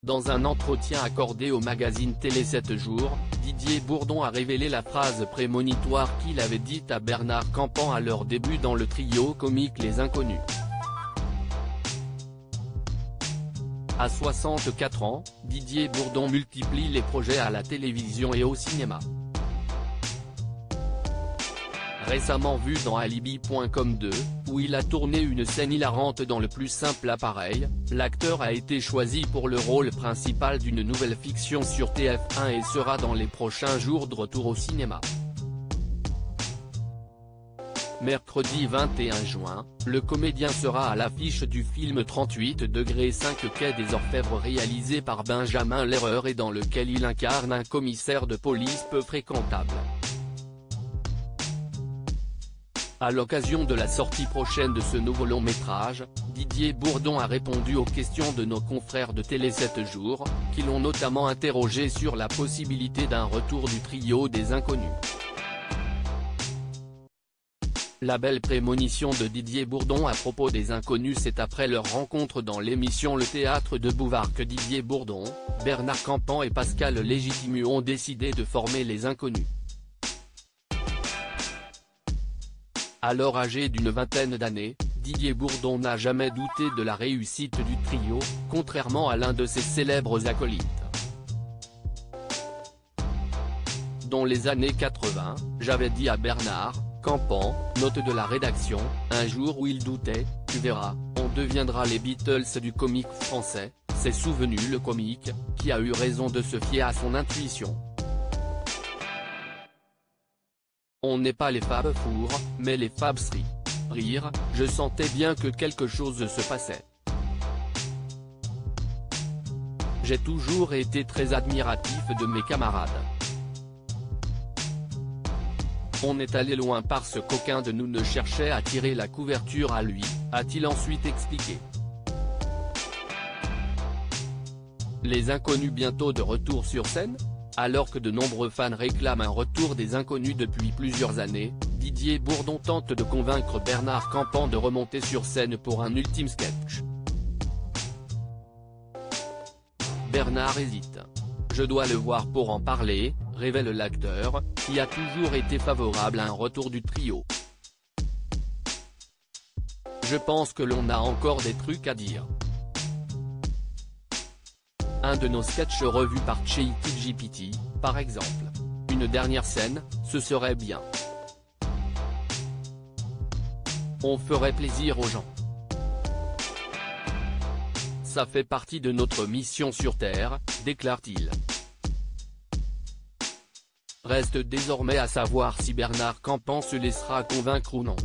Dans un entretien accordé au magazine Télé 7 jours, Didier Bourdon a révélé la phrase prémonitoire qu'il avait dite à Bernard Campan à leur début dans le trio comique Les Inconnus. À 64 ans, Didier Bourdon multiplie les projets à la télévision et au cinéma. Récemment vu dans Alibi.com 2, où il a tourné une scène hilarante dans le plus simple appareil, l'acteur a été choisi pour le rôle principal d'une nouvelle fiction sur TF1 et sera dans les prochains jours de retour au cinéma. Mercredi 21 juin, le comédien sera à l'affiche du film 38° 5 Quai des Orfèvres réalisé par Benjamin Lerreur et dans lequel il incarne un commissaire de police peu fréquentable. À l'occasion de la sortie prochaine de ce nouveau long métrage, Didier Bourdon a répondu aux questions de nos confrères de Télé 7 jours, qui l'ont notamment interrogé sur la possibilité d'un retour du trio des Inconnus. La belle prémonition de Didier Bourdon à propos des Inconnus, c'est après leur rencontre dans l'émission Le Théâtre de Bouvard que Didier Bourdon, Bernard Campan et Pascal Légitimu ont décidé de former Les Inconnus. Alors âgé d'une vingtaine d'années, Didier Bourdon n'a jamais douté de la réussite du trio, contrairement à l'un de ses célèbres acolytes. Dans les années 80, j'avais dit à Bernard Campan, note de la rédaction, un jour où il doutait, tu verras, on deviendra les Beatles du comique français, s'est souvenu le comique, qui a eu raison de se fier à son intuition. On n'est pas les Fab Four, mais les Fabseries. Rire, je sentais bien que quelque chose se passait. J'ai toujours été très admiratif de mes camarades. On est allé loin parce qu'aucun de nous ne cherchait à tirer la couverture à lui, a-t-il ensuite expliqué. Les Inconnus bientôt de retour sur scène ? Alors que de nombreux fans réclament un retour des Inconnus depuis plusieurs années, Didier Bourdon tente de convaincre Bernard Campan de remonter sur scène pour un ultime sketch. Bernard hésite. Je dois le voir pour en parler, révèle l'acteur, qui a toujours été favorable à un retour du trio. Je pense que l'on a encore des trucs à dire. Un de nos sketchs revus par ChatGPT, par exemple. Une dernière scène, ce serait bien. On ferait plaisir aux gens. Ça fait partie de notre mission sur Terre, déclare-t-il. Reste désormais à savoir si Bernard Campan se laissera convaincre ou non.